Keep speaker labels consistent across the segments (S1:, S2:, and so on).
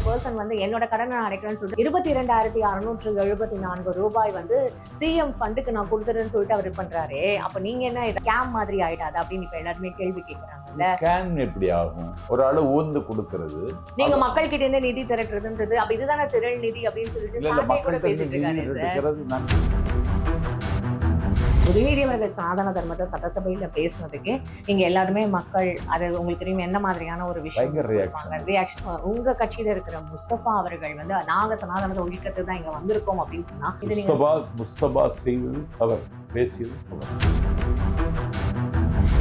S1: Person வந்து என்னோட கடனை நான் அடைக்கிறேன்னு சொல்லிட்டு 22,674 ரூபாய் வந்து சிஎம் ஃபண்டுக்கு நான் கொடுத்துறேன்னு சொல்லிட்டு அவர் பண்றாரு. அப்ப நீங்க என்ன இதை ஸ்கேம் மாதிரி ஆயிடாது அப்படின்னு இப்ப எல்லாருமே கேள்வி கேட்கறாங்கல்ல.
S2: ஸ்கேம் எப்படி ஆகும்? ஒரு ஆளு ஊந்து கொடுக்கறது,
S1: நீங்க மக்கள் கிட்ட இருந்து நிதி திரட்டுறதுன்றது, அப்ப இதுதானே திரள் நிதி அப்படின்னு சொல்லிட்டு சாட்டை கூட பேசிட்டு இருக்காரு. உதயநிதி அவர்கள் சனாதன தர்மத்தை சட்டசபையில பேசினதுக்கு நீங்க எல்லாருமே மக்கள் அது உங்களுக்கு தெரியும் என்ன மாதிரியான ஒரு விஷயம் ரியாக்ஷன். உங்க கட்சியில இருக்கிற முஸ்தபா அவர்கள் வந்து நாங்க சனாதனத்தை ஒழிக்கிறது தான் இங்க வந்திருக்கோம் அப்படின்னு சொன்னா
S2: முஸ்தபா செய்தது தவறு, பேசியது தவறு.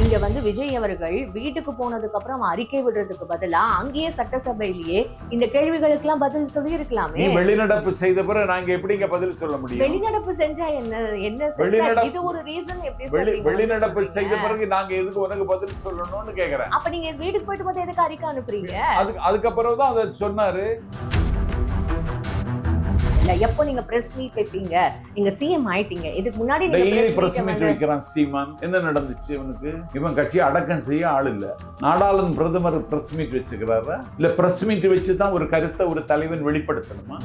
S1: இங்க வந்து விஜய் அவர்கள் வீட்டுக்கு போனதுக்கு அப்புறம் அறிக்கை விடுறதுக்கு பதிலா அங்கேயே சட்டசபையிலேயே இந்த கேள்விகளுக்கு எல்லாம் பதில் சொல்லி இருக்கலாமே.
S2: வெளிநடப்பு செய்த பிறகு நாங்க எப்படிங்க பதில் சொல்ல முடியும்?
S1: வெளிநடப்பு செஞ்சா என்ன இது ஒரு ரீசன் எப்படி
S2: வெளிநடப்பு செய்த பிறகு நாங்க எதுக்கு உனக்கு பதில் சொல்லணும்னு கேக்குறேன்.
S1: அப்ப நீங்க வீட்டுக்கு போயிட்டு போது எதுக்கு அறிக்கை அனுப்புறீங்க?
S2: அதுக்கப்புறம் தான் அதை சொன்னாரு.
S1: எப்போ நீங்க பிரஸ் மீட் வைப்பீங்க? நீங்க சிஎம் ஆயிட்டீங்க, இதுக்கு முன்னாடி
S2: டெய்லி பிரஸ் மீட் வைக்கிறான் சீமான். என்ன நடந்துச்சு இவனுக்கு? இவன் கட்சியை அடக்கம் செய்ய ஆள் இல்ல. நாடாளுமன்ற பிரதமர் பிரஸ் மீட் வச்சுக்கிறாரா? இல்ல பிரஸ் மீட் வச்சுதான் ஒரு கருத்தை ஒரு தலைவன் வெளிப்படுத்தணுமா?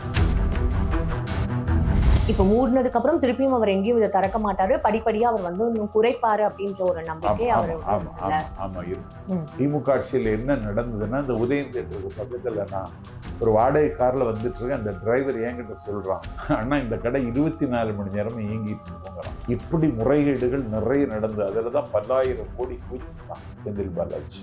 S1: இப்ப மூடினதுக்கு அப்புறம் திருப்பியும் அவர் எங்கேயும் இதை திறக்க மாட்டாரு, படிப்படியா அவர் வந்து இன்னும் குறைப்பாரு அப்படின்ற ஒரு நம்பிக்கை அவர்.
S2: ஆமா இருக்கு. திமுக ஆட்சியில் என்ன நடந்ததுன்னா, இந்த உதயம் தேட்டருக்கு பக்கத்துல நான் ஒரு வாடகை கார்ல வந்துட்டு இருக்கேன். அந்த டிரைவர் என்கிட்ட சொல்றான், அண்ணா இந்த கடை 24 மணி நேரமும் இயங்கிட்டு இருக்கோங்கிறான். இப்படி முறைகேடுகள் நிறைய நடந்து அதுலதான் 10,000 கோடி குவிச்சுட்டான் செந்தில் பாலாஜி.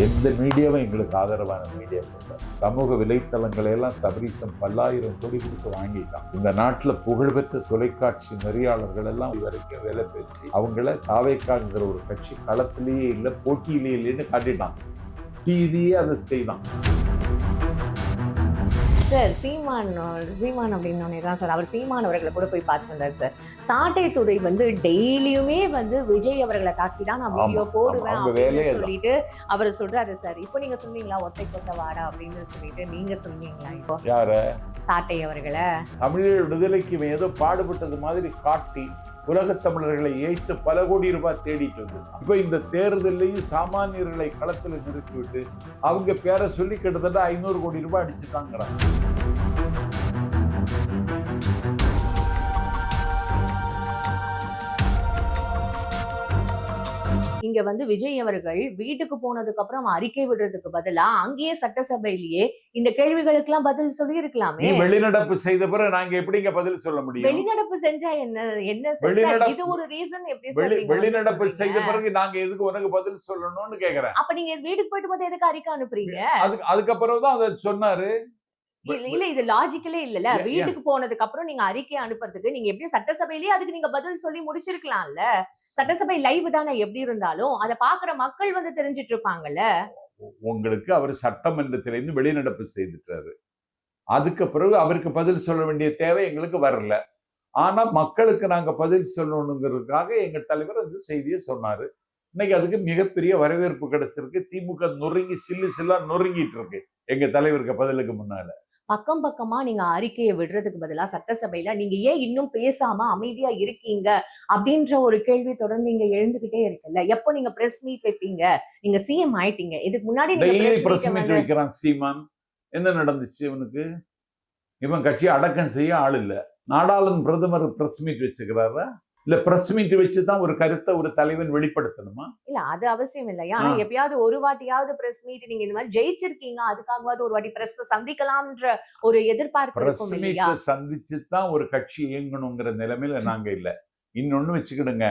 S2: எந்த மீடியாவும் எங்களுக்கு ஆதரவான மீடியா இல்லை. சமூக வலைத்தளங்களை எல்லாம் சபரீசம் 10,000 கோடி கொடுத்து வாங்கிட்டான். இந்த நாட்டுல புகழ்பெற்ற தொலைக்காட்சி நெறியாளர்கள் எல்லாம் வரைக்கும் வேலை பேசி அவங்கள தாவேக்காங்கிற ஒரு கட்சி களத்திலேயே இல்லை, போட்டியிலேயே இல்லைன்னு காட்டிட்டான். டிவியே அதை செய்தான்.
S1: சார் சீமான் அப்படின்னு தான் சார், அவர் சீமான் அவர்களை கூட போய் பார்த்துருந்தார் சார். சாட்டைத்துறை வந்து டெய்லியுமே வந்து விஜய் அவர்களை தாக்கி தான் நான் வீடியோ போடுவேன் அப்படின்னு சொல்லிட்டு அவர் சொல்றாரு சார். இப்போ நீங்க சொன்னீங்களா ஒத்தை கொத்த வாடா அப்படின்னு சொல்லிட்டு நீங்க சொன்னீங்களா? இப்போ
S2: யார?
S1: சாட்டை அவர்களை
S2: தமிழர் விடுதலைக்கு ஏதோ பாடுபட்டது மாதிரி காட்டி உலகத் தமிழர்களை ஏய்த்து பல கோடி ரூபாய் தேடிட்டு வந்து இப்ப இந்த தேர்தலையும் சாமானியர்களை களத்தில் நிறுத்திவிட்டு அவங்க பேரை சொல்லி கிட்டத்தட்ட 500 கோடி ரூபாய் அடிச்சுட்டாங்கிறாங்க.
S1: இங்க வந்து விஜய் அவர்கள் வீட்டுக்கு போனதுக்கு அப்புறம் அறிக்கை விடுறதுக்கு பதிலா அங்கேயே சட்டசபையிலேயே இந்த கேள்விகளுக்கு எல்லாம் பதில் சொல்லி இருக்கலாமே.
S2: வெளிநடப்பு செய்த பிறகு நாங்க எப்படிங்க பதில் சொல்ல முடியும்?
S1: வெளிநடப்பு செஞ்சா என்ன இது ஒரு ரீசன் எப்படி?
S2: வெளிநடப்பு செய்த பிறகு நாங்க எதுக்கு உனக்கு பதில் சொல்லணும்னு கேக்குறேன்.
S1: அப்ப நீங்க வீட்டுக்கு போயிட்டு போது எதுக்கு அறிக்கை அனுப்புறீங்க?
S2: அதுக்கப்புறம் தான் அதை சொன்னாரு.
S1: இல்ல இது லாஜிக்கலே இல்லல. வீட்டுக்கு போனதுக்கு அப்புறம் நீங்க அறிக்கை அனுப்புறதுக்கு நீங்க எப்படி சட்டசபையிலேயே அதுக்கு நீங்க பதில் சொல்லி முடிச்சிருக்கலாம்ல. சட்டசபை லைவ் தானே எப்படி இருந்தாலும் அதை பாக்குற மக்கள் வந்து தெரிஞ்சிட்டு இருப்பாங்கல்ல.
S2: உங்களுக்கு அவர் சட்டமன்றத்திலிருந்து வெளிநடப்பு செய்துட்டாரு. அதுக்கு பிறகு அவருக்கு பதில் சொல்ல வேண்டிய தேவை எங்களுக்கு வரல. ஆனா மக்களுக்கு நாங்க பதில் சொல்லணுங்கிறதுக்காக எங்க தலைவர் அந்த செய்தியை சொன்னாரு. இன்னைக்கு அதுக்கு மிகப்பெரிய வரவேற்பு கிடைச்சிருக்கு. திமுக நொறுங்கி சில்லா நொறுங்கிட்டு இருக்கு எங்க தலைவருக்கு பதிலுக்கு முன்னால.
S1: பக்கம் பக்கமா நீங்க அறிக்கையை விடுறதுக்கு பதிலா சட்டசபையில நீங்க ஏன் இன்னும் பேசாம அமைதியா இருக்கீங்க அப்படின்ற ஒரு கேள்வி தொடர்ந்து இங்க எழுந்துகிட்டே இருக்குல்ல. எப்போ நீங்க பிரஸ் மீட் வைப்பீங்க? நீங்க சிஎம் ஆயிட்டீங்க, இதுக்கு முன்னாடி
S2: பிரஸ் மீட் வைக்கிறான் சீமான். என்ன நடந்துச்சு இவனுக்கு? இவன் கட்சியை அடக்கம் செய்ய ஆள் இல்ல. நாடாளுமன்ற பிரதமர் பிரஸ் மீட் வச்சுக்கிறாரா? இல்ல பிரஸ் மீட் வச்சுதான் ஒரு கருத்தை ஒரு தலைவன் வெளிப்படுத்தணுமா? இல்ல அது அவசியம் இல்லையா? ஆனா எப்பயாவது ஒரு வாட்டியாவது பிரஸ் மீட் நீங்க இந்த மாதிரி ஜெயிச்சிருக்கீங்க, அதுக்காகவாவது ஒரு வாட்டி பிரஸ் சந்திக்கலாம்ன்ற ஒரு எதிர்பார்ப்பு இருக்கும் இல்லையா? பிரஸ் மீட் சந்திச்சுதான் ஒரு கட்சி இயங்கணுங்கிற நிலைமையில நாங்க இல்ல. இன்னொன்னு வச்சுக்கிடுங்க,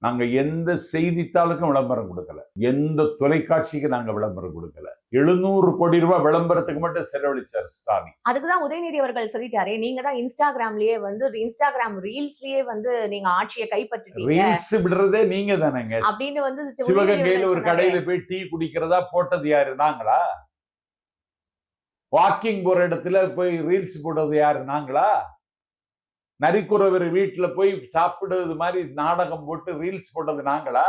S2: நாங்க எந்த செய்தித்தாளுக்கும் விளம்பரம் கொடுக்கல, எந்த தொலைக்காட்சிக்கு நாங்க விளம்பரம் கொடுக்கல. 700 கோடி ரூபாய் விளம்பரத்துக்கு மட்டும் செலவழிச்சார் ஸ்டாலின். அதுக்குதான் உதயநிதி அவர்கள் சொல்லிட்டாரே, நீங்க தான் இன்ஸ்டாகிராம்லயே வந்து இன்ஸ்டாகிராம் ரீல்ஸ்லயே வந்து நீங்க ஆட்சியை கைப்பற்றிட்டீங்க. ரீல்ஸ் விடுறதே நீங்க தானேங்க அப்படின்னு வந்து சிவகங்கையில ஒரு கடையில போய் டீ குடிக்கிறதா போட்டது யாரு? நாங்களா? வாக்கிங் போற இடத்துல போய் ரீல்ஸ் போட்டது யாரு? நாங்களா? நரிக்குறவர் வீட்டுல போய் சாப்பிடுறது மாதிரி நாடகம் போட்டு ரீல்ஸ் போட்டது நாங்களா?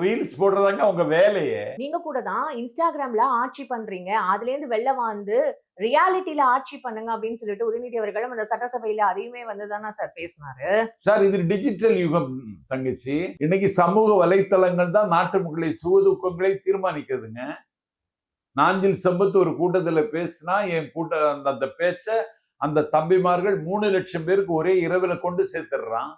S2: ரீல்ஸ் போடுறதாங்க உங்க வேலையே. நீங்க கூட தான் இன்ஸ்டாகிராம்ல ஆட்சி பண்றீங்க, அதுல இருந்து வெளில வந்து ரியாலிட்டியில ஆட்சி பண்ணுங்க அப்படின்னு சொல்லிட்டு உதயநிதி அவர்களும் அந்த சட்டசபையில அதையுமே வந்துதானா சார் பேசினாரு. சார் இது டிஜிட்டல் யுகம் தங்கச்சி. இன்னைக்கு சமூக வலைத்தளங்கள் தான் நாட்டு மக்களை சுகதுக்கங்களை தீர்மானிக்கிறதுங்க. நாஞ்சில் சம்பத் ஒரு கூட்டத்துல பேசினா என் அந்த பேச்ச அந்த தம்பிமார்கள் 3 லட்சம் பேருக்கு ஒரே இரவுல கொண்டு சேர்த்துடுறான்.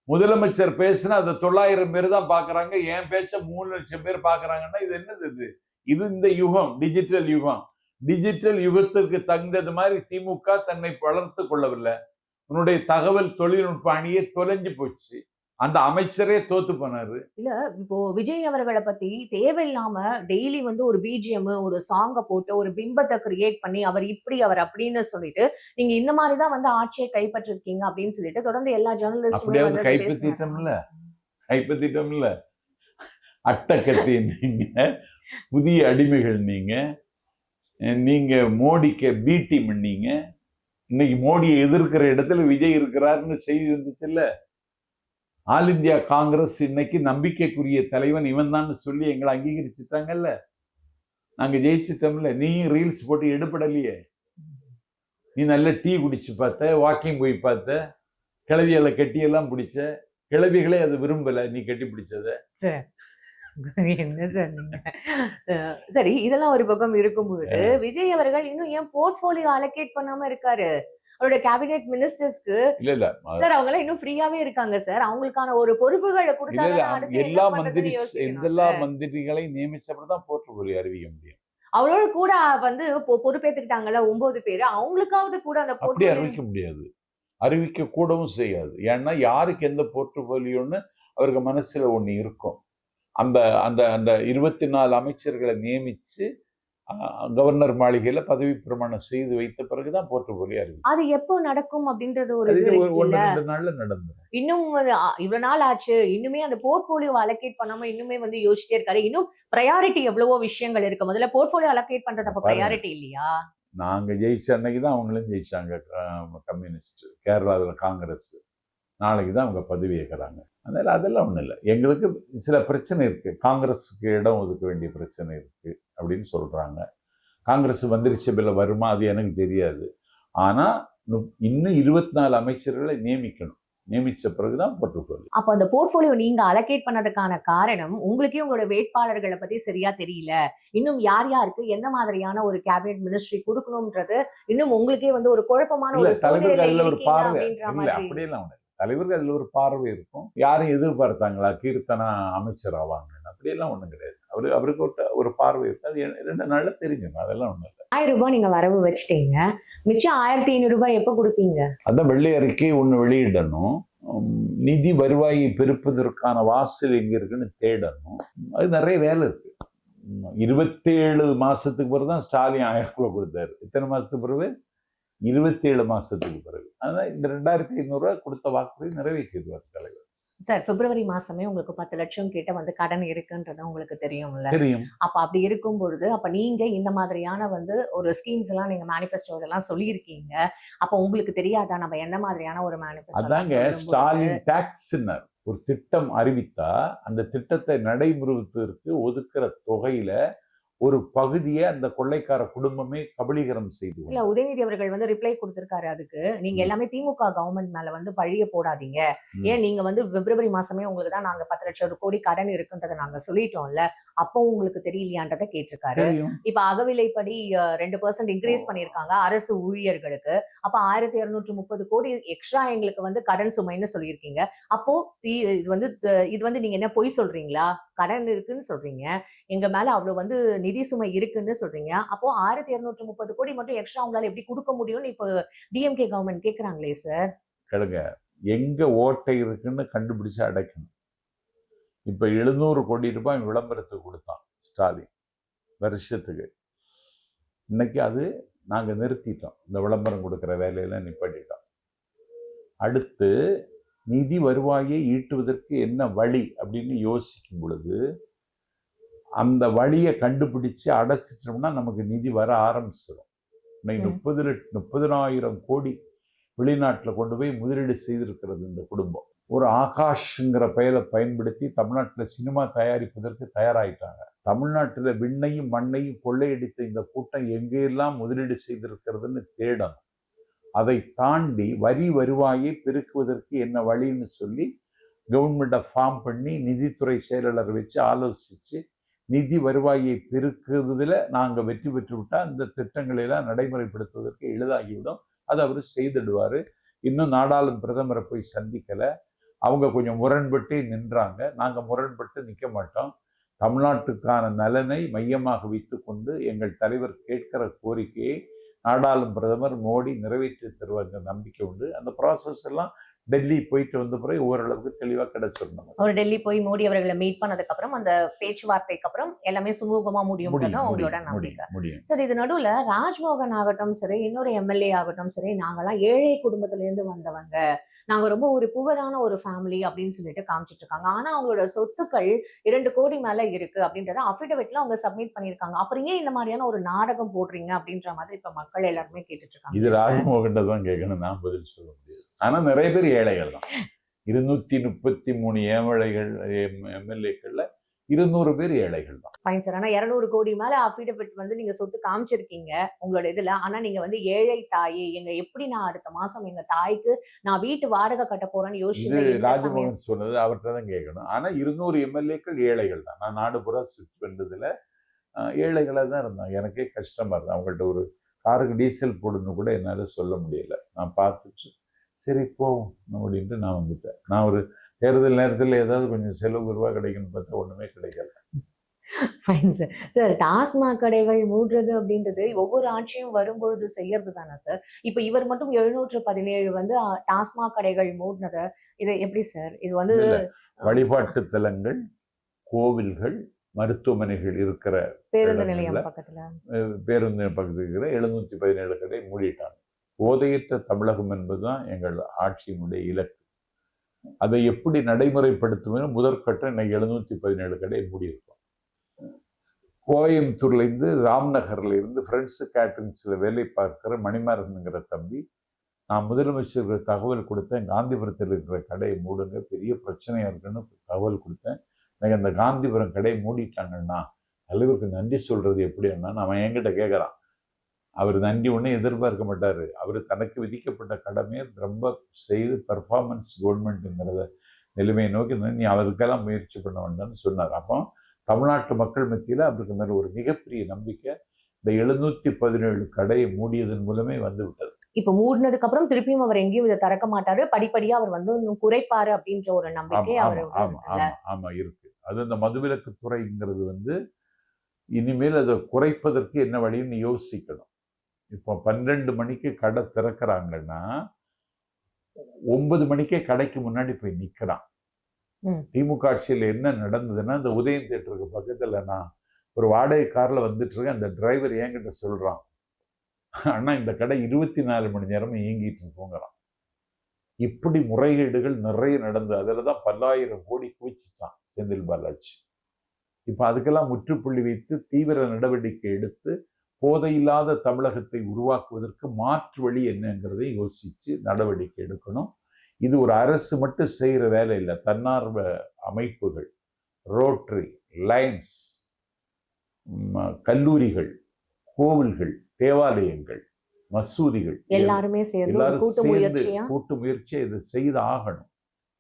S2: முதலமைச்சர் பேசினா அதை 900 பேர் தான் பாக்குறாங்க, என் பேச்ச 3 லட்சம் பேர் பாக்குறாங்கன்னா இது என்னது? இது இந்த யுகம், டிஜிட்டல் யுகம். டிஜிட்டல் யுகத்திற்கு தகுந்தது மாதிரி திமுக தன்னை வளர்த்து கொள்ளவில்லை. உன்னுடைய தகவல் தொழில்நுட்ப அணியே தொலைஞ்சு போச்சு. அந்த அமைச்சரே தோத்து போனாரு.
S1: இல்ல இப்போ விஜய் அவர்களை பத்தி தேவையில்லாம டெய்லி வந்து ஒரு பிஜிஎம் ஒரு சாங்க போட்டு ஒரு பிம்பத்தை கிரியேட் பண்ணி அவர் இப்படி அவர் அப்படின்னு சொல்லிட்டு நீங்க இந்த மாதிரிதான் வந்து ஆட்சியை கைப்பற்றிருக்கீங்க அப்படின்னு சொல்லிட்டு தொடர்ந்து எல்லா ஜேர்னலிஸ்டுமே வந்து
S2: கைப்பற்றிட்டோம்ல. அட்டக்கத்தி நீங்க, புதிய அடிமைகள் நீங்க மோடிக்கு பி டீம் நீங்க. இன்னைக்கு மோடியை எதிர்க்கிற இடத்துல விஜய் இருக்கிறாருன்னு செய்தி வந்துச்சுல்ல. ஆல் இந்தியா காங்கிரஸ் இன்னைக்கு நம்பிக்கைக்குரிய தலைவன் இவன் தான் சொல்லி எங்களை அங்கீகரிச்சுட்டாங்கல்ல. நாங்க ஜெயிச்சிட்டோம்ல. நீ ரீல்ஸ் போட்டு எடுப்படலையே. நீ நல்ல டீ குடிச்சு பார்த்த, வாக்கிங் போய் பார்த்த, கிளவிகளை கட்டியெல்லாம் பிடிச்ச. கிளவிகளே அது விரும்பல நீ கட்டி பிடிச்சத.
S1: என்ன சார் நீங்க? சரி, இதெல்லாம் ஒரு பக்கம் இருக்கும்போது விஜய் அவர்கள் இன்னும் ஏன் போர்ட்போலியோ அலோகேட் பண்ணாம இருக்காரு? அவருடைய கேபினெட் மினிஸ்டர்ஸ்க்கு
S2: இல்ல
S1: சார் அவங்க இன்னும் ஃப்ரீயாவே இருக்காங்க சார். அவங்களுக்கான ஒரு பொறுப்புகளை கொடுத்தாங்க.
S2: எல்லா மந்திரிகளை நியமிச்சப்பதான் போர்ட்போலியோ அறிவிக்க முடியும்.
S1: அவரோட கூட வந்து பொறுப்பேற்றுக்கிட்டாங்கல்ல 9 பேர், அவங்களுக்காவது கூட அந்த
S2: அப்படி அறிவிக்க முடியாது, அறிவிக்க கூடவும் செய்யாது. ஏன்னா யாருக்கு எந்த போர்ட்போலியோன்னு அவருக்கு மனசுல ஒண்ணு இருக்கும். அந்த அந்த அந்த 24 அமைச்சர்களை நியமிச்சு கவர்னர் மாளிகையில பதவி பிரமாணம் செய்து வைத்த பிறகுதான் போர்ட்போலியோ அறிவிக்கும்.
S1: அது எப்போ நடக்கும் அப்படின்றது ஒரு
S2: 1-2 நாள்ல நடந்துடும்.
S1: இன்னும் இவ்வளவு நாள் ஆச்சு, இன்னுமே அந்த போர்ட்போலியோ அலோகேட் பண்ணாம இன்னுமே வந்து யோசிச்சிட்டே இருக்காரு. இன்னும் ப்ரையாரிட்டி எவ்வளவோ விஷயங்கள் இருக்கு. முதல்ல போர்ட்போலியோ அலோகேட் பண்றது அப்ப ப்ரையாரிட்டி இல்லையா?
S2: நாங்க ஜெயிச்ச அன்னைக்குதான் அவங்களும் ஜெயிச்சாங்க. கம்யூனிஸ்ட் கேரளாவில் காங்கிரஸ். நாளைக்குதான் அவங்க பதவி ஏற்கிறாங்க. அதனால அதெல்லாம் ஒண்ணும் இல்லை. எங்களுக்கு சில பிரச்சனை இருக்கு. காங்கிரஸுக்கு இடம் ஒதுக்க வேண்டிய பிரச்சனை இருக்கு அப்படின்னு சொல்றாங்க. காங்கிரஸ் மந்திரி சபையில வருமா அது எனக்கு தெரியாது. ஆனா இன்னும் 24 அமைச்சர்களை நியமிக்கணும். நியமிச்ச பிறகுதான் போர்ட்போலியோ.
S1: அப்ப அந்த போர்ட்போலியோ நீங்க அலோகேட் பண்ணதுக்கான காரணம் உங்களுக்கே உங்களோட வேட்பாளர்களை பத்தி சரியா தெரியல, இன்னும் யார் யாருக்கு எந்த மாதிரியான ஒரு கேபினெட் மினிஸ்ட்ரி கொடுக்கணும்ன்றது இன்னும் உங்களுக்கே வந்து ஒரு குழப்பமான ஒரு
S2: தலைவர்கள் அதுல ஒரு பார்வை இல்ல. அப்படியெல்லாம் ஒண்ணு. தலைவருக்கு அதுல ஒரு பார்வை இருக்கும். யாரும் எதிர்பார்த்தாங்களா கீர்த்தனா அமைச்சர் ஆவாங்க? அப்படியெல்லாம் ஒண்ணும் கிடையாது. அவருக்கு ஒரு பார்வை இருக்கு. அது 2 நாள்ல தெரிஞ்சுங்க. அதெல்லாம் ஒண்ணும் இல்லை.
S1: 1000 ரூபாய் நீங்க வரவு வச்சுட்டீங்க, மிச்சம் 1500 ரூபாய் எப்ப கொடுப்பீங்க?
S2: அதான் வெள்ளை அறிக்கை ஒண்ணு வெளியிடணும். நிதி வருவாயை பெருப்பதற்கான வாசல் எங்க இருக்குன்னு தேடணும். அது நிறைய வேலை இருக்கு. 27 மாசத்துக்கு பிறகுதான் ஸ்டாலின் 1000 ரூபாய் கொடுத்தாரு. எத்தனை மாசத்துக்கு பிறகு? 27 மாசத்துக்கு பிறகு. அதனால இந்த 2500 ரூபாய் கொடுத்த வாக்குறுதி நிறைவேற்றிடுவார் தலைவர்.
S1: சார், பிப்ரவரி மாசமே உங்களுக்கு 10 லட்சம் கிட்ட வந்து கடன் இருக்குன்றது உங்களுக்கு தெரியும்ல?
S2: தெரியும்.
S1: அப்ப அப்படி இருக்கும் பொழுது அப்ப நீங்க இந்த மாதிரியான வந்து ஒரு ஸ்கீம்ஸ் எல்லாம் நீங்க மேனிஃபெஸ்டோல எல்லாம் சொல்லியிருக்கீங்க. அப்ப உங்களுக்கு தெரியாதா நம்ம என்ன மாதிரியான ஒரு மேனிஃபெஸ்டோ?
S2: அதாங்க ஸ்டாலின் டாக்ஸ்னர் ஒரு திட்டம் அறிவித்தா அந்த திட்டத்தை நடைமுறைக்கு ஒதுக்குற தொகையில ஒரு பகுதியை அந்த கொள்ளைக்கார குடும்பமே கபலீகரம் செய்து.
S1: இல்ல, உதயநிதி அவர்கள் வந்து ரிப்ளை கொடுத்திருக்காரு. அதுக்கு நீங்க எல்லாமே திமுக கவர்மெண்ட் மேல வந்து பழிய போடாதீங்க. ஏன் நீங்க வந்து பிப்ரவரி மாசமே உங்களுக்கு தான் நாங்க 10 லட்சம் கோடி கடன் இருக்குன்றதை நாங்க சொல்லிட்டோம்ல, அப்போ உங்களுக்கு தெரியலையான்றதை கேட்டிருக்காரு. இப்ப அகவிலைப்படி 2% இன்க்ரீஸ் பண்ணிருக்காங்க அரசு ஊழியர்களுக்கு. அப்ப 1230 கோடி எக்ஸ்ட்ரா எங்களுக்கு வந்து கடன் சுமைன்னு சொல்லியிருக்கீங்க. அப்போ இது வந்து நீங்க என்ன பொய் சொல்றீங்களா? கடன் இருக்குன்னு சொல்றீங்க, எங்க மேல அவ்வளவு வந்து நிதி சுமை இருக்குன்னு சொல்றீங்க. அப்போ 1230 கோடி மட்டும் எக்ஸ்ட்ரா உங்களால எப்படி கொடுக்க முடியும்னு இப்போ டிஎம்கே கவர்மெண்ட் கேக்குறாங்களே சார்.
S2: கேளுங்க, எங்க ஓட்டை இருக்குன்னு கண்டுபிடிச்சு அடைக்கணும். இப்ப 700 கோடி ரூபாய் விளம்பரத்துக்கு கொடுத்தான் ஸ்டாலின் வருஷத்துக்கு. இன்னைக்கு அது நாங்க நிறுத்திட்டோம். இந்த விளம்பரம் கொடுக்கிற வேலையெல்லாம் நிப்பாட்டிட்டோம். அடுத்து நிதி வருவாயை ஈட்டுவதற்கு என்ன வழி அப்படின்னு யோசிக்கும் பொழுது அந்த வழியை கண்டுபிடிச்சு அடைச்சிட்டோம்னா நமக்கு நிதி வர ஆரம்பிச்சிடும். இன்னைக்கு 30,000 கோடி வெளிநாட்டில் கொண்டு போய் முதலீடு செய்திருக்கிறது இந்த குடும்பம். ஒரு ஆகாஷ்ங்கிற பெயரை பயன்படுத்தி தமிழ்நாட்டில் சினிமா தயாரிப்பதற்கு தயாராயிட்டாங்க. தமிழ்நாட்டில் விண்ணையும் மண்ணையும் கொள்ளையடித்த இந்த கூட்டம் எங்கெல்லாம் முதலீடு செய்திருக்கிறதுன்னு தேடணும். அதை தாண்டி வரி வருவாயை பெருக்குவதற்கு என்ன வழின்னு சொல்லி கவர்மெண்ட்டை ஃபார்ம் பண்ணி நிதித்துறை செயலாளர் வச்சு ஆலோசித்து நிதி வருவாயை பெருக்குறதுல நாங்கள் வெற்றி பெற்று விட்டால் இந்த திட்டங்களெல்லாம் நடைமுறைப்படுத்துவதற்கு எளிதாகிவிடும். அதை அவர் செய்திடுவார். இன்னும் நாடாளும் பிரதமரை போய் சந்திக்கலை. அவங்க கொஞ்சம் முரண்பட்டு நின்றாங்க. நாங்கள் முரண்பட்டு நிற்க மாட்டோம். தமிழ்நாட்டுக்கான நலனை மையமாக வைத்து கொண்டு எங்கள் தலைவர் கேட்கிற கோரிக்கையை நாடாளும் பிரதமர் மோடி நிறைவேற்றி தருவாங்க நம்பிக்கை உண்டு. அந்த ப்ராசஸ் எல்லாம் டெல்லி போயிட்டு வந்த பிறகு ஓரளவுக்கு தெளிவாக கிடைச்சிருந்தாங்க.
S1: அவர் டெல்லி போய் மோடி அவர்களை மீட் பண்ணதுக்கு அப்புறம் அந்த பேச்சுவார்த்தைக்கு அப்புறம் எல்லாமே சுமூகமா முடியும் உங்களோட நம்பிக்கை. சரி, இது நடுவுல ராஜ்மோகன் ஆகட்டும் சரி, இன்னொரு எம்எல்ஏ ஆகட்டும் சரி, நாங்கெல்லாம் ஏழை குடும்பத்துல இருந்து வந்தவங்க, நாங்க ரொம்ப ஒரு புகழான ஒரு ஃபேமிலி அப்படின்னு சொல்லிட்டு காமிச்சிட்டு இருக்காங்க. ஆனா அவங்களோட சொத்துக்கள் 2 கோடி மேல இருக்கு அப்படின்றத அஃபிடவிட்ல அவங்க சப்மிட் பண்ணிருக்காங்க. அப்புறம் ஏன் இந்த மாதிரியான ஒரு நாடகம் போடுறீங்க அப்படின்ற மாதிரி இப்ப மக்கள் எல்லாருமே கேட்டுட்டு இருக்காங்க.
S2: இது ராஜ்மோகன் தான் கேட்கணும், நான் பதில் சொல்ல முடியாது. ஆனா நிறைய பேர் ஏழைகள் தான். 233 ஏழைகள் எம்எல்ஏக்கள்ல 200 பேர் ஏழைகள் தான்.
S1: Fine sir. ஆனா 200 கோடி மேல அஃபிடவிட் வந்து நீங்க சொத்து காமிச்சிருக்கீங்க உங்களோட இதுல. ஆனா நீங்க வந்து ஏழை தாயே, எங்க எப்படி நான் அடுத்த மாசம் எங்க தாய்க்கு நான் வீட்டு வாடகை கட்ட போறேன்னு யோசிச்சு
S2: ராஜ்மோகன் சொன்னது அவர்கிட்ட தான் கேட்கணும். ஆனா 200 எம்எல்ஏக்கள் ஏழைகள் தான். நான் நாடு புறா சுற்றி வந்ததுல ஏழைகளாக தான் இருந்தாங்க. எனக்கே கஷ்டமா இருந்தது. அவங்கள்ட்ட ஒரு காருக்கு டீசல் போடணும்னு கூட என்னால சொல்ல முடியல. நான் பார்த்துட்டு சரி போவோம் அப்படின்ட்டு நான் வந்துட்டேன். நான் ஒரு தேர்தல் நேரத்தில் ஏதாவது கொஞ்சம் செலவு ரூபா கிடைக்குன்னு பார்த்தா ஒன்றுமே கிடைக்கல.
S1: Fine sir. சார், டாஸ்மாக் கடைகள் மூடுறது அப்படின்றது ஒவ்வொரு ஆட்சியும் வரும்பொழுது செய்யறது தானே சார்? இப்போ இவர் மட்டும் 717 வந்து டாஸ்மாக் கடைகள் மூடினதை இது எப்படி சார்? இது வந்து
S2: வழிபாட்டு தலங்கள், கோவில்கள், மருத்துவமனைகள் இருக்கிற
S1: பேருந்து நிலையம் பக்கத்துல
S2: இருக்கிற 717 கடை மூடிட்டாங்க. போதையற்ற தமிழகம் என்பதுதான் எங்கள் ஆட்சியினுடைய இலக்கு. அதை எப்படி நடைமுறைப்படுத்தும் முதற்கட்ட இன்னைக்கு 717 கடை மூடியிருக்கோம். கோயம்புத்தூர்ல இருந்து ராம்நகர்ல இருந்து ஃப்ரெண்ட்ஸ் கேட்டரிங்ஸ்ல வேலை பார்க்கிற மணிமாறனுங்கிற தம்பி, நான் முதலமைச்சருக்கு தகவல் கொடுத்தேன், காந்திபுரத்தில் இருக்கிற கடையை மூடுங்க, பெரிய பிரச்சனையா இருக்குன்னு தகவல் கொடுத்தேன். எனக்கு அந்த காந்திபுரம் கடையை மூடிட்டாங்கன்னா தலைவருக்கு நன்றி சொல்றது எப்படின்னா, அவன் என்கிட்ட கேட்குறான். அவர் நன்றி ஒன்றும் எதிர்பார்க்க மாட்டார். அவர் தனக்கு விதிக்கப்பட்ட கடமையை ரொம்ப செய்து பெர்ஃபார்மன்ஸ் கவர்மெண்ட்டுங்கிறத நிலைமையை நோக்கி நீ அவருக்கெல்லாம் முயற்சி பண்ண வேண்டாம்னு சொன்னார். அப்போ தமிழ்நாட்டு மக்கள் மத்தியில் அவருக்கு மேலே ஒரு மிகப்பெரிய நம்பிக்கை இந்த 717 கடையை மூடியதன் மூலமே வந்து விட்டது.
S1: இப்ப மூடினதுக்கு அப்புறம் திருப்பியும் அவர் எங்கேயும் இதை திறக்க மாட்டாரு, படிப்படியா அவர் வந்து இன்னும் குறைப்பாரு அப்படின்ற ஒரு நம்பிக்கை
S2: ஆமா இருக்கு. அது அந்த மதுவிலக்கு துறைங்கிறது வந்து இனிமேல் அதை குறைப்பதற்கு என்ன வழின்னு யோசிக்கணும். இப்போ 12 மணிக்கு கடை திறக்கிறாங்கன்னா 9 மணிக்கே கடைக்கு முன்னாடி போய் நிக்கிறான். திமுக ஆட்சியில் என்ன நடந்ததுன்னா, இந்த உதயம் தியேட்டருக்கு பக்கத்துல நான் ஒரு வாடகை கார்ல வந்துட்டு இருக்கேன். அந்த டிரைவர் என்கிட்ட சொல்றான், அண்ணா இந்த கடை 24 மணி நேரமும் இயங்கிட்டு இருக்கோங்கிறான். இப்படி முறைகேடுகள் நிறைய நடந்தது. அதுலதான் 10,000 கோடி குவிச்சிட்டான் செந்தில் பாலாஜி. இப்ப அதுக்கெல்லாம் முற்றுப்புள்ளி வைத்து தீவிர நடவடிக்கை எடுத்து போதையில்லாத தமிழகத்தை உருவாக்குவதற்கு மாற்று வழி என்னங்கிறதை யோசிச்சு நடவடிக்கை எடுக்கணும். இது ஒரு அரசு மட்டும் செய்யற வேலை இல்லை. தன்னார்வ அமைப்புகள், ரோட்டரி, லைன்ஸ், கல்லூரிகள், கோவில்கள், தேவாலயங்கள், மசூதிகள் எல்லாரும் சேர்ந்து கூட்டு முயற்சியை இதை செய்து ஆகணும்.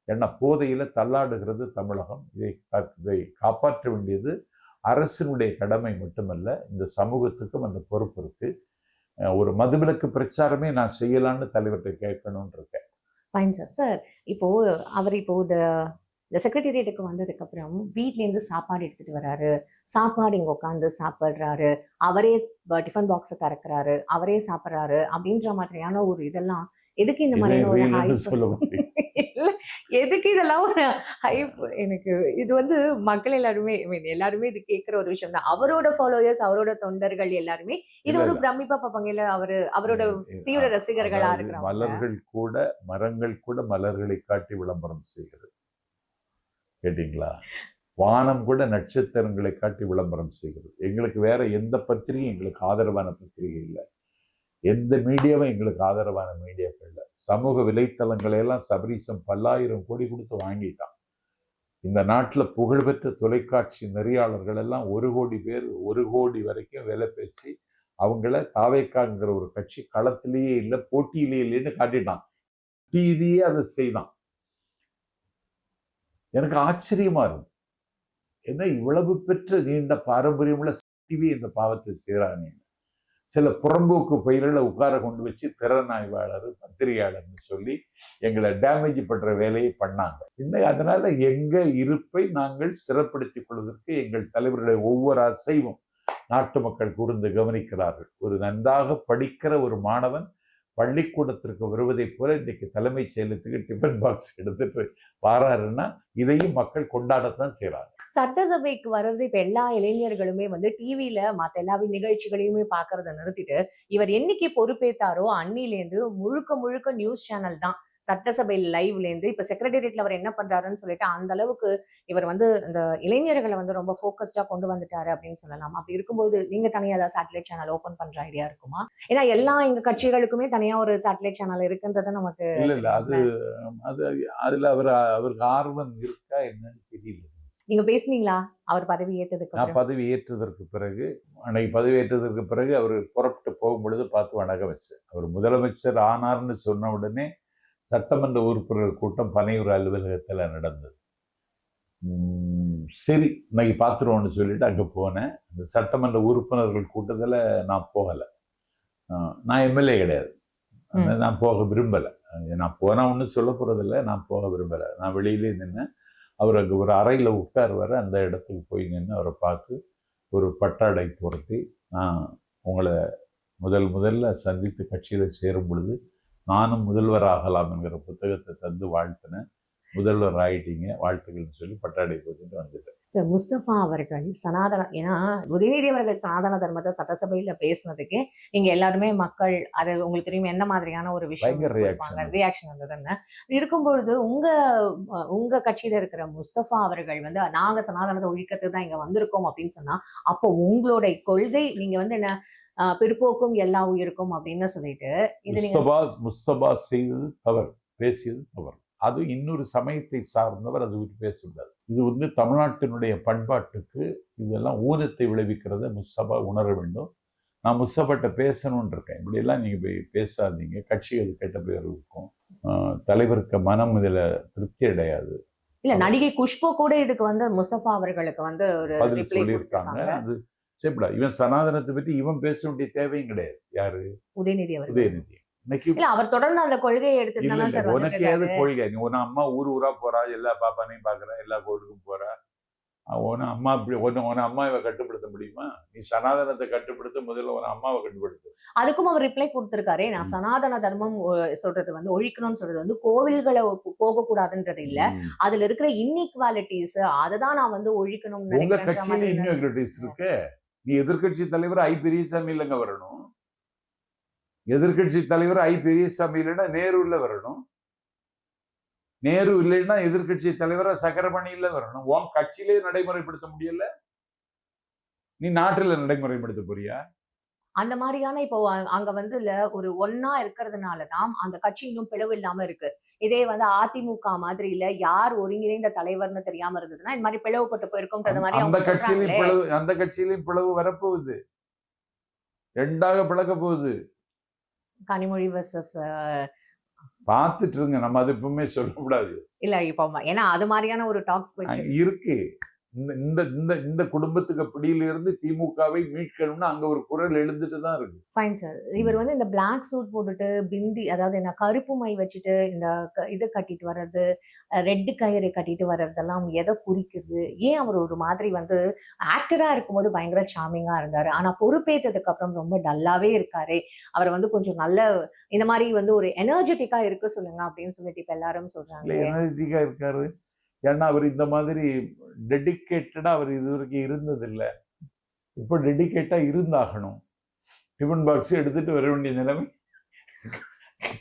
S2: ஏன்னா போதையில தள்ளாடுகிறது தமிழகம். இதை காப்பாற்ற வேண்டியது அரசினுடைய கடமை மட்டுமல்ல, இந்த சமூகத்துக்கும் அந்த பொறுப்பு இருக்கு. ஒரு மதுவிலக்கு பிரச்சாரமே நான் செய்யலான்னு தலைவர்கிட்ட கேட்கணும்னு இருக்கேன்.
S1: Fine sir. சார், இப்போ அவர் இப்போ இந்த செக்ரட்டேரியட்டுக்கு வந்ததுக்கு அப்புறம் வீட்லேருந்து சாப்பாடு எடுத்துட்டு வராரு, சாப்பாடு இங்கே உட்காந்து சாப்பிட்றாரு, அவரே டிஃபன் பாக்ஸை திறக்கிறாரு, அவரே சாப்பிட்றாரு அப்படின்ற மாதிரியான ஒரு இதெல்லாம் எதுக்கு இந்த மாதிரியான எதுக்கு இதெல்லாம் ஒரு ஹைப்? எனக்கு இது வந்து மக்கள் எல்லாருமே எல்லாருமே இது கேட்கிற ஒரு விஷயம் தான். அவரோட ஃபாலோயர்ஸ், அவரோட தொண்டர்கள் எல்லாருமே இது ஒரு பிரமிப்பா பார்ப்பாங்க. இல்ல அவரோட தீவிர ரசிகர்களா இருக்கிறாங்க.
S2: மலர்கள் கூட, மரங்கள் கூட மலர்களை காட்டி விளம்பரம் செய்கிறது. கேட்டீங்களா? வானம் கூட நட்சத்திரங்களை காட்டி விளம்பரம் செய்கிறது. எங்களுக்கு வேற எந்த பத்திரிகையும் எங்களுக்கு ஆதரவான பத்திரிகை இல்லை. எந்த மீடியாவும் எங்களுக்கு ஆதரவான மீடியாக்கள் இல்லை. சமூக விலைத்தளங்களை எல்லாம் சபரீசம் 10,000 கோடி கொடுத்து வாங்கிட்டான். இந்த நாட்டில் புகழ்பெற்ற தொலைக்காட்சி நெறியாளர்கள் எல்லாம் 1 கோடி பேர், 1 கோடி வரைக்கும் விலை பேசி அவங்கள தாவேக்காங்கிற ஒரு கட்சி களத்திலேயே இல்லை, போட்டியிலேயே இல்லைன்னு காட்டிட்டான். டிவியே அதை செய்தான். எனக்கு ஆச்சரியமா இருக்கும். ஏன்னா இவ்வளவு பெற்ற நீண்ட பாரம்பரியமுள்ள டிவி இந்த பாவத்தை செய்கிறானே. சில புறம்போக்கு பயிர்களை உட்கார கொண்டு வச்சு திறனாய்வாளர் பத்திரிகையாளர்னு சொல்லி எங்களை டேமேஜ் பண்ற வேலையை பண்ணாங்க. இன்னும் அதனால எங்க இருப்பை நாங்கள் சிறப்படுத்திக் கொள்வதற்கு எங்கள் தலைவர்களுடைய ஒவ்வொரு அசைவும் நாட்டு மக்கள் கூர்ந்து கவனிக்கிறார்கள். ஒரு நன்றாக படிக்கிற ஒரு மாணவன் பள்ளிக்கூடத்திற்கு வருவதை போல இன்றைக்கு தலைமைச் செயலத்துக்கு டிஃபன் பாக்ஸ் எடுத்துட்டு வாராருன்னா இதையும் மக்கள் கொண்டாடத்தான் செய்யறாங்க.
S1: சட்டசபைக்கு வர்றது இப்ப எல்லா இளைஞர்களுமே வந்து டிவில மத்த எல்லா நிகழ்ச்சிகளையுமே பாக்குறத நிறுத்திட்டு இவர் என்னைக்கு பொறுப்பேத்தாரோ அன்னிலேருந்து முழுக்க முழுக்க நியூஸ் சேனல் தான். சட்டசபை லைவ்ல இருந்து இப்ப செக்ரட்டேரியட்ல அவர் என்ன பண்றாருன்னு சொல்லிட்டு அந்த அளவுக்கு இவர் வந்து இந்த இளைஞர்களை வந்து ரொம்ப போக்கஸ்டா கொண்டு வந்துட்டாரு அப்படின்னு சொல்லலாம். அப்படி இருக்கும்போது நீங்க தனியா ஏதாவது சேட்டலைட் சேனல் ஓபன் பண்ற ஐடியா இருக்குமா? ஏன்னா எல்லா எங்க கட்சிகளுக்குமே தனியா ஒரு சேட்டலைட் சேனல் இருக்குன்றது நமக்கு
S2: இல்ல அது அதுல அவருக்கு ஆர்வம் இருக்கா என்னன்னு தெரியல.
S1: நீங்க பேசுனீங்களா அவர் பதவி ஏற்றதுக்கு?
S2: நான் பதவி ஏற்றதற்கு பிறகு அன்னைக்கு பதவி ஏற்றதற்கு பிறகு அவர் புறப்பட்டு போகும் பொழுது பார்த்து வணக்கம் வச்சேன். அவர் முதலமைச்சர் ஆனார்னு சொன்ன உடனே சட்டமன்ற உறுப்பினர்கள் கூட்டம் பனையூர் அலுவலகத்தில் நடந்தது. சரி இன்னைக்கு பார்த்துருவோம்னு சொல்லிட்டு அங்கே போனேன். அந்த சட்டமன்ற உறுப்பினர்கள் கூட்டத்தில் நான் போகலை. நான் எம்எல்ஏ கிடையாது, நான் போக விரும்பலை. நான் போனால் ஒன்றும் சொல்ல போகிறதில்ல, நான் போக விரும்பலை. நான் வெளியிலே நின்று அவர் அங்கே ஒரு அறையில் உட்காருவார். அந்த இடத்துக்கு போய் நின்று அவரை பார்த்து ஒரு பட்டாடை பொருத்தி, நான் உங்களை முதல்ல சந்தித்து கட்சியில் சேரும் பொழுது நானும் முதல்வர் ஆகலாம் என்கிற புத்தகத்தை தந்து வாழ்த்தினேன். முதல்வர் ஆயிட்டீங்க, வாழ்த்துக்கள்னு சொல்லி பட்டாடை போட்டுட்டு வந்துட்டேன்.
S1: சார் முஸ்தபா அவர்கள் சனாதன, ஏன்னா உதயநிதி அவர்கள் சனாதன தர்மத்தை சட்டசபையில பேசினதுக்கு நீங்க எல்லாருமே மக்கள் அது உங்களுக்கு தெரியும் என்ன மாதிரியான ஒரு விஷயம் ரியாக்ஷன் வந்ததுன்னு இருக்கும்பொழுது உங்க கட்சியில இருக்கிற முஸ்தபா அவர்கள் வந்து நாங்க சனாதனத்தை ஒழிக்கிறதுக்கு தான் இங்க வந்திருக்கோம் அப்படின்னு சொன்னா, அப்போ உங்களுடைய கொள்கை நீங்க வந்து என்ன பிற்போக்கும் எல்லா உயிருக்கும் அப்படின்னு சொல்லிட்டு
S2: முஸ்தபா செய்தது தவறு, பேசியது தவறு. அது இன்னொரு சமயத்தை சார்ந்தவர், அது பேசக்கூடாது. இது வந்து தமிழ்நாட்டினுடைய பண்பாட்டுக்கு இதெல்லாம் ஊனத்தை விளைவிக்கிறத முஸ்தபா உணர வேண்டும். நான் முஸ்தபாட்ட பேசணும்னு இருக்கேன். இப்படியெல்லாம் நீங்க போய் பேசாதீங்க, கட்சி அது கெட்ட பேர் இருக்கும், தலைவருக்கு மனம் இதுல திருப்தி அடையாது.
S1: இல்ல நடிகை குஷ்பு கூட இதுக்கு வந்து முஸ்தபா அவர்களுக்கு வந்து ஒரு
S2: பதில் சொல்லியிருக்காங்க. அது சரிப்படா, இவன் சனாதனத்தை பற்றி இவன் பேச வேண்டிய தேவையும் கிடையாது. யாரு?
S1: உதயநிதி.
S2: உதயநிதி
S1: அவர் தொடர்ந்து அந்த கொள்கையை எடுத்து
S2: உனக்கு ஏது கொள்கை? நீ உன அம்மா ஊரா போறா, எல்லா பாப்பானையும் பாக்குறா, எல்லா கோயிலுக்கும் போறா. உன அம்மா இப்படி உன அம்மாவை கட்டுப்படுத்த முடியுமா? நீ சனாதனத்தை கட்டுப்படுத்த முதல்ல உன அம்மாவை கட்டுப்படுத்து.
S1: அதுக்கும் அவர் ரிப்ளை கொடுத்திருக்காரு. நான் சனாதன தர்மம் சொல்றது வந்து ஒழிக்கணும்னு சொல்றது வந்து கோவில்களை போக கூடாதுன்றது இல்ல, அதுல இருக்கிற இன்இக்வாலிட்டிஸ் அததான் நான் வந்து ஒழிக்கணும்.
S2: உங்க கட்சியில இன்இக்வாலிட்டிஸ் இருக்கு. நீ எதிர்கட்சி தலைவர் ஐ பெரியசாமி இல்லைங்க வரணும். எதிர்கட்சி தலைவர் ஐ பெரியசாமி இல்லைன்னா நேருல வரணும். நேரு இல்லைன்னா எதிர்கட்சி தலைவரா சக்கரமணியில வரணும். உன் கட்சியிலே நடைமுறைப்படுத்த முடியல, நீ நாட்டுல நடைமுறைப்படுத்த போறியா?
S1: அந்த மாதிரியான இப்போ அங்க வந்து ஒரு ஒன்னா இருக்கிறதுனாலதான் அந்த கட்சி இன்னும் பிளவு இல்லாம இருக்கு. இதே வந்து அதிமுக மாதிரி இல்ல, யார் ஒருங்கிணைந்த தலைவர்னு தெரியாம இருந்ததுன்னா இந்த மாதிரி பிளவுபட்டு போயிருக்கும்ன்றது மாதிரி
S2: அந்த கட்சியிலையும் பிளவு வரப்போகுது, ரெண்டாக பிளக்க போகுது.
S1: கனிமொழி வர்சஸ்
S2: பார்த்துட்டு இருங்க, நம்ம அது எப்பவுமே சொல்லக்கூடாது
S1: இல்ல. இப்போ ஏன்னா அது மாதிரியான ஒரு டாக்ஸ்
S2: இருக்கு. இந்த குடும்பத்துக்கு பிடியிலிருந்து திமுகவை மீட்கணும்னு அங்க ஒரு குரல் எழுந்துட்டு தான் இருக்கு.
S1: Fine sir. இவர் வந்து இந்த பிளாக் சூட் போட்டுட்டு பிந்தி, அதாவது என்ன கருப்பு மை வச்சுட்டு இந்த இது கட்டிட்டு வர்றது, ரெட் கயிறை கட்டிட்டு வர்றதெல்லாம் எதை குறிக்குது? ஏன் அவர் ஒரு மாதிரி வந்து ஆக்டரா இருக்கும்போது பயங்கர சாமிங்கா இருந்தாரு, ஆனா பொறுப்பேற்றதுக்கு அப்புறம் ரொம்ப டல்லாவே இருக்காரு. அவர் வந்து கொஞ்சம் நல்ல இந்த மாதிரி வந்து ஒரு எனர்ஜெட்டிக்கா இருக்கு சொல்லுங்க அப்படின்னு சொல்லிட்டு இப்ப எல்லாரும் சொல்றாங்க.
S2: எனர்ஜெட்டிக்கா இருக்காரு ஏன்னா அவர் இந்த மாதிரி டெடிக்கேட்டடா அவர் இது வரைக்கும் இருந்ததில்லை. இப்போ டெடிக்கேட்டா இருந்தாகணும். டிஃபன் பாக்ஸ் எடுத்துட்டு வர வேண்டிய நிலைமை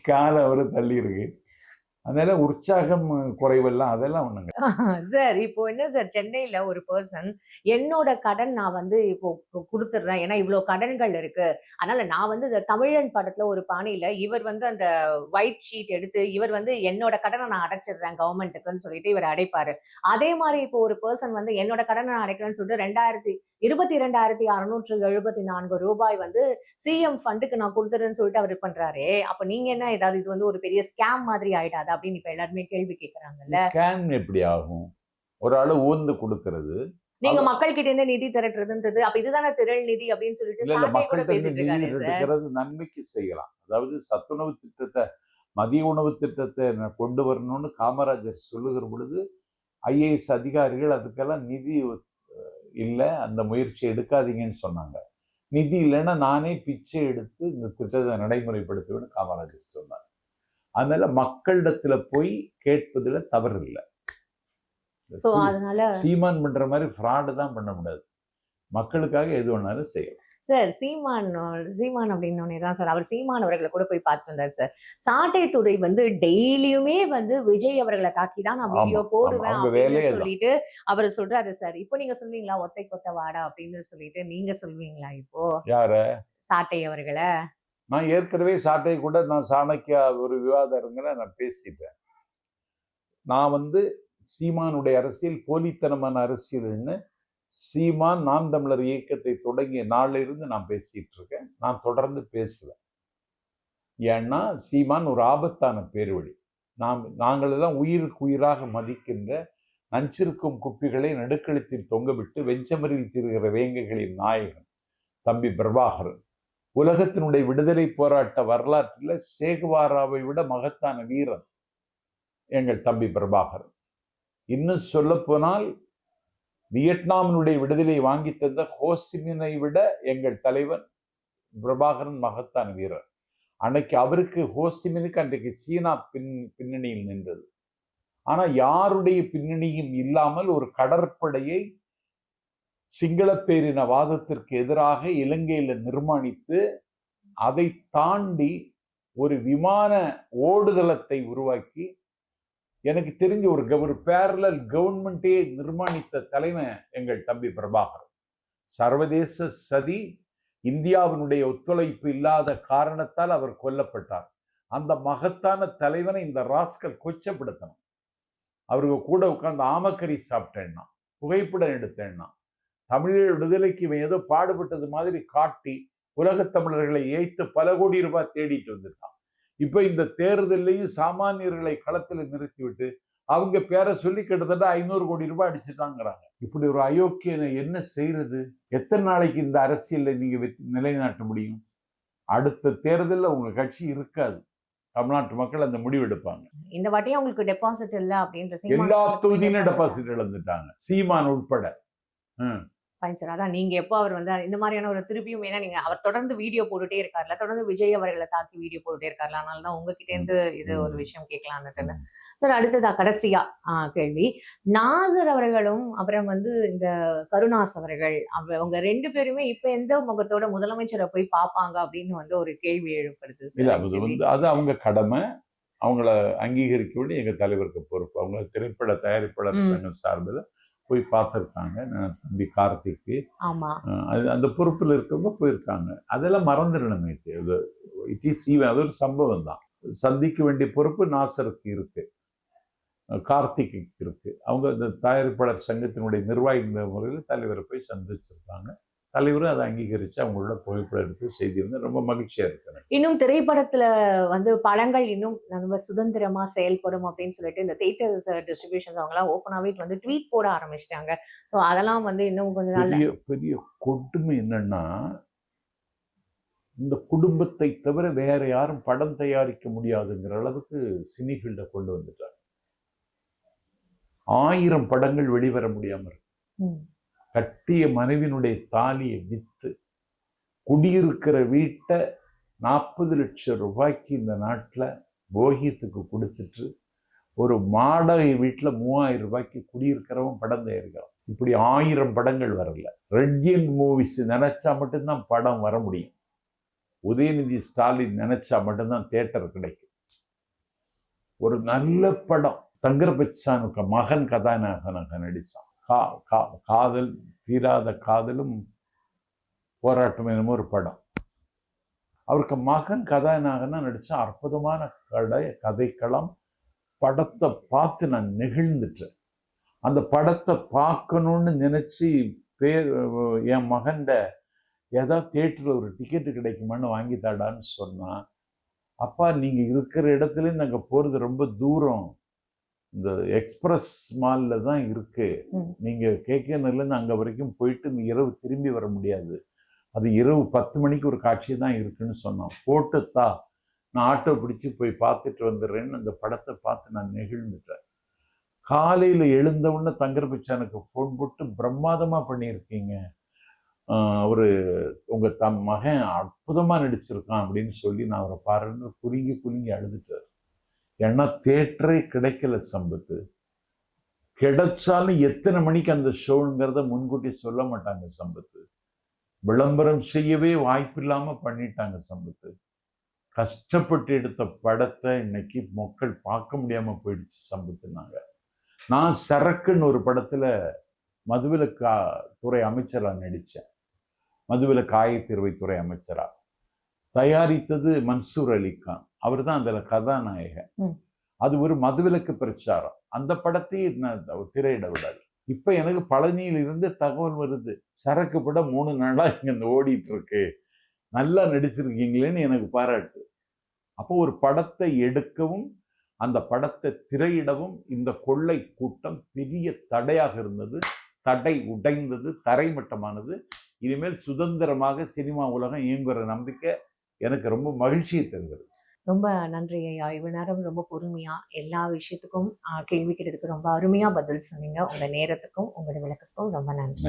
S2: காலை அவரை தள்ளி இருக்கு. அதனால உற்சாகம் குறைவெல்லாம் அதெல்லாம் ஒண்ணுங்க
S1: சார். இப்போ என்ன சார், சென்னையில ஒரு பர்சன் என்னோட கடன் நான் வந்து இப்போ கொடுத்துடுறேன், ஏன்னா இவ்வளவு கடன்கள் இருக்கு, அதனால நான் வந்து இந்த தமிழன் படத்துல ஒரு பாணியில இவர் வந்து அந்த ஒயிட் ஷீட் எடுத்து இவர் வந்து என்னோட கடனை நான் அடைச்சிடுறேன் கவர்மெண்ட்டுக்குன்னு சொல்லிட்டு இவர் அடைப்பாரு. அதே மாதிரி இப்போ ஒரு பர்சன் வந்து என்னோட கடனை நான் அடைக்கிறேன்னு சொல்லிட்டு 22,674 ரூபாய் வந்து சிஎம் ஃபண்டுக்கு நான் கொடுத்துறேன்னு சொல்லிட்டு அவர் பண்றாரு. அப்ப நீங்க என்ன, ஏதாவது இது வந்து ஒரு பெரிய ஸ்கேம் மாதிரி ஆயிடாது அப்படின்னு இப்ப எல்லாருமே கேள்வி கேட்கறாங்கல்ல.
S2: ஸ்கேம் எப்படி ஆகும்? ஒரு ஆளு ஊந்து கொடுக்கறது,
S1: நீங்க மக்கள் கிட்ட இருந்து நிதி திரட்டுறதுன்றது அப்ப இதுதானே திரள் நிதி அப்படின்னு சொல்லிட்டு
S2: இல்ல
S1: சாட்டை கூட
S2: மக்கள்கிட்ட
S1: பேசிட்டு
S2: நிதி
S1: இருக்காரு சார்.
S2: திரட்டுகிறது நன்மைக்கு செய்யலாம். அதாவது சத்துணவு திட்டத்தை, மதிய உணவு திட்டத்தை கொண்டு வரணும்னு காமராஜர் சொல்லுகிற பொழுது ஐஏஎஸ் அதிகாரிகள் அதுக்கெல்லாம் நிதி இல்லை, அந்த முயற்சி எடுக்காதீங்கன்னு சொன்னாங்க. நிதி இல்லைன்னா நானே பிச்சை எடுத்து இந்த திட்டத்தை நடைமுறைப்படுத்துவேன்னு காமராஜர் சொன்னார். அதனால மக்களிடத்துல போய் கேட்பதுல தவறு இல்லை. சீமான் பண்ற மாதிரி ஃப்ராடு தான் பண்ண முடியாது. மக்களுக்காக எது வேணாலும் செய்யலாம்
S1: சார். சீமான் அப்படின்னோடனே தான் சார் அவர் சீமான் அவர்களை கூட போய் பார்த்துட்டு வந்தார் சார். சாட்டை துறை வந்து டெய்லியுமே வந்து விஜய் அவர்களை தாக்கி தான் நான் வீடியோ போடுவேன் அப்படின்னு சொல்லிட்டு அவர் சொல்றாரு சார். இப்போ நீங்க சொல்வீங்களா ஒத்தை கொத்த வாடா அப்படின்னு சொல்லிட்டு நீங்க சொல்வீங்களா இப்போ
S2: யார
S1: சாட்டை அவர்களை?
S2: நான் ஏற்கனவே சாட்டை கூட நான் சாணக்கியா ஒரு விவாத அரங்கில் நான் பேசிட்டேன். நான் வந்து சீமானுடைய அரசியல் போலித்தனமான அரசியல்னு சீமான் நாம் தமிழர் இயக்கத்தை தொடங்கிய நாளிலிருந்து நான் பேசிட்டு இருக்கேன். நான் தொடர்ந்து பேசுவேன். ஏன்னா சீமான் ஒரு ஆபத்தான பேர்வழி. நாங்கள் எல்லாம் உயிருக்கு உயிராக மதிக்கின்ற நஞ்சிருக்கும் குப்பிகளை நடுக்களத்தில் தொங்கவிட்டு வெஞ்சமரில் திரிகிற வேங்கைகளின் நாயகன் தம்பி பிரபாகரன். உலகத்தினுடைய விடுதலை போராட்ட வரலாற்றில் சேகுவாராவை விட மகத்தான வீரன் எங்கள் தம்பி பிரபாகரன். இன்னும் சொல்ல போனால் வியட்நாமினுடைய விடுதலை வாங்கி தந்த ஹோசிமினை விட எங்கள் தலைவன் பிரபாகரன் மகத்தான வீரர். அன்னைக்கு அவருக்கு ஹோசிமினுக்கு அன்றைக்கு சீனா பின்னணியில் நின்றது. ஆனா யாருடைய பின்னணியும் இல்லாமல் ஒரு கடற்படையை சிங்கள பேரின வாதத்திற்கு எதிராக இலங்கையில நிர்மாணித்து அதை தாண்டி ஒரு விமான ஓடுதளத்தை உருவாக்கி எனக்கு தெரிஞ்ச ஒரு பேரலல் கவர்மெண்ட்டே நிர்மாணித்த தலைமை எங்கள் தம்பி பிரபாகரன். சர்வதேச சதி, இந்தியாவினுடைய ஒத்துழைப்பு இல்லாத காரணத்தால் அவர் கொல்லப்பட்டார். அந்த மகத்தான தலைவனை இந்த ராஸ்கல் கொச்சப்படுத்தணும். அவருக்கு கூட உட்கார்ந்து ஆமக்கறி சாப்பிட்டேன்னா, புகைப்படம் எடுத்தேன்னா, தமிழீழ விடுதலைக்கு இவன் ஏதோ பாடுபட்டது மாதிரி காட்டி உலகத் தமிழர்களை ஏய்த்து பல கோடி ரூபாய் தேடிட்டு வந்துட்டான். இப்ப இந்த தேர்தலையும் சாமானியர்களை களத்தில் நிறுத்திவிட்டு அவங்க பேரை சொல்லி கிட்டத்தட்ட 500 கோடி ரூபாய் அடிச்சுட்டாங்கிறாங்க. இப்படி ஒரு அயோக்கியனை என்ன செய்யறது? எத்தனை நாளைக்கு இந்த அரசியலை நீங்க நிலைநாட்ட முடியும்? அடுத்த தேர்தலில் உங்க கட்சி இருக்காது. தமிழ்நாட்டு மக்கள் அந்த முடிவு எடுப்பாங்க.
S1: இந்த வாட்டியும் உங்களுக்கு டெபாசிட் இல்ல அப்படின்ற
S2: எல்லா தொகுதியிலும் டெபாசிட் இழந்துட்டாங்க, சீமான் உட்பட.
S1: Fine sir. அதான் நீங்க எப்போ அவர் வந்து இந்த மாதிரியான ஒரு திருப்பியும், ஏன்னா நீங்க அவர் தொடர்ந்து வீடியோ போட்டுட்டே இருக்காருல, தொடர்ந்து விஜய் அவர்களை தாக்கி வீடியோ போட்டுட்டே இருக்காருல, அதனால தான் உங்ககிட்ட இருந்து இது ஒரு விஷயம் கேட்கலான்னு சார். அடுத்ததா கடைசியா கேள்வி, நாசர் அவர்களும் அப்புறம் வந்து இந்த கருணாஸ் அவர்கள் அவங்க 2 பேருமே இப்ப எந்த முகத்தோட முதலமைச்சரை போய் பார்ப்பாங்க அப்படின்னு வந்து ஒரு கேள்வி எழுப்படுது.
S2: இல்ல அது வந்து அது அவங்க கடமை, அவங்கள அங்கீகரிக்க வேண்டிய எங்க தலைவருக்கு பொறுப்பு. அவங்க திரைப்பட தயாரிப்பாளர் சங்கம் சார்பில் போய் பார்த்துருக்காங்க. தம்பி கார்த்திக்கு அந்த பொறுப்பில் இருக்கவங்க போயிருக்காங்க. அதெல்லாம் மறந்துடணுமே. இட் இஸ் ஈவன், அது ஒரு சம்பவம் தான். சந்திக்க வேண்டிய பொறுப்பு நாசருக்கு இருக்கு, கார்த்திக்கு இருக்கு. அவங்க இந்த தயாரிப்பாளர் சங்கத்தினுடைய நிர்வாகி முறையில் தலைவரை போய் சந்திச்சிருக்காங்க. தலைவரும் அதை அங்கீகரித்து அவங்களோட புகைப்படம் எடுத்து செய்திருந்தா ரொம்ப மகிழ்ச்சியா இருக்கு.
S1: இன்னும் திரைப்படத்துல வந்து படங்கள் இன்னும் நம்ம சுதந்திரமா செயல்படும் அப்படின்னு சொல்லிட்டு இந்த தியேட்டர்ஸ் டிஸ்ட்ரிபியூஷன்ஸ் அவங்கலாம் ஓப்பனாவே வந்து ட்வீட் போட ஆரம்பிச்சிட்டாங்க. ஸோ அதெல்லாம் வந்து இன்னும் கொஞ்ச நாள்
S2: பெரிய கொடுமை என்னன்னா, இந்த குடும்பத்தை தவிர வேற யாரும் படம் தயாரிக்க முடியாதுங்கிற அளவுக்கு சினிஃபீல்ட கொண்டு வந்துட்டாங்க. 1000 படங்கள் வெளிவர முடியாம இருக்கு. கட்டிய மனைவினுடைய தாலியை வித்து குடியிருக்கிற வீட்டை 40 லட்சம் ரூபாய்க்கு இந்த நாட்டில் போகியத்துக்கு கொடுத்துட்டு ஒரு வாடகை வீட்டில் 3000 ரூபாய்க்கு குடியிருக்கிறவன் படம் தயாரிக்கிறான். இப்படி 1000 படங்கள் வரல. ரெட்ஜியன் மூவிஸ் நினைச்சா மட்டும்தான் படம் வர முடியும். உதயநிதி ஸ்டாலின் நினைச்சா மட்டும்தான் தியேட்டர் கிடைக்கும். ஒரு நல்ல படம் தங்கர்பச்சானுக்கு மகன் கதாநாயகனாக நடிச்சான். காதல் தீராத காதலும் போராட்டம் என்னமோ ஒரு படம். அவருக்கு மகன் கதாநாயகனா நடிச்சா அற்புதமான கதைக்களம். படத்தை பார்த்து நான் நெகிழ்ந்துட்டேன். அந்த படத்தை பார்க்கணும்னு நினைச்சு என் மகன்ட ஏதாவது தியேட்டரில் ஒரு டிக்கெட்டு கிடைக்குமான்னு வாங்கி தாடான்னு சொன்னா, அப்பா நீங்க இருக்கிற இடத்துலேருந்து அங்கே போறது ரொம்ப தூரம், இந்த எக்ஸ்பிரஸ் மால்ல தான் இருக்கு. நீங்க கேகேநகர்லேருந்து அங்க வரைக்கும் போயிட்டு இந்த இரவு திரும்பி வர முடியாது. அது இரவு 10 மணிக்கு ஒரு காட்சி தான் இருக்குன்னு சொன்னோம். போட்டுத்தா நான் ஆட்டோ பிடிச்சி போய் பார்த்துட்டு வந்துடுறேன்னு அந்த படத்தை பார்த்து நான் நெகிழ்ந்துட்டேன். காலையில் எழுந்தவுடனே தங்கர் பச்சானுக்கு ஃபோன் போட்டு பிரம்மாதமா பண்ணியிருக்கீங்க, அவரு உங்க மகன் அற்புதமா நடிச்சிருக்கான் அப்படின்னு சொல்லி நான் அவரை பாருன்னு குலுங்கி குலுங்கி அழுதுட்டார். ஏன்னா தேட்டரே கிடைக்கல சம்பத்து. கிடைச்சாலும் எத்தனை மணிக்கு அந்த ஷோங்கிறத முன்கூட்டி சொல்ல மாட்டாங்க சம்பத்து. விளம்பரம் செய்யவே வாய்ப்பு இல்லாம பண்ணிட்டாங்க சம்பத்து. கஷ்டப்பட்டு எடுத்த படத்தை இன்னைக்கு மக்கள் பார்க்க முடியாம போயிடுச்சு சம்பத்துனாங்க. நான் சரக்குன்னு ஒரு படத்துல மதுவிலக்கு துறை அமைச்சரா நடித்தேன். மதுவிலக்கு ஆயத்தீர்வைத்துறை அமைச்சரா. தயாரித்தது மன்சூர் அலிகான், அவர் தான் அதில் கதாநாயகன். அது ஒரு மதுவிலக்கு பிரச்சாரம். அந்த படத்தையும் திரையிட விடாது. இப்ப எனக்கு பழனியிலிருந்து தகவல் வருது, சரக்கு படம் 3 நாளா இங்க ஓடிட்டு இருக்கு, நல்லா நடிச்சிருக்கீங்களேன்னு எனக்கு பாராட்டு. அப்போ ஒரு படத்தை எடுக்கவும் அந்த படத்தை திரையிடவும் இந்த கொள்ளை கூட்டம் பெரிய தடையாக இருந்தது. தடை உடைந்தது, தரைமட்டமானது. இனிமேல் சுதந்திரமாக சினிமா உலகம் இயங்குகிற நம்பிக்கை எனக்கு ரொம்ப மகிழ்ச்சியை தருகிறது.
S1: ரொம்ப நன்றி ஐயா. இவ்வளவு நேரம் ரொம்ப பொறுமையா எல்லா விஷயத்துக்கும் கேள்வி கேட்டதுக்கு ரொம்ப அருமையா பதில் சொன்னீங்க. உங்க நேரத்துக்கும் உங்களோட விளக்கத்துக்கும் ரொம்ப நன்றி.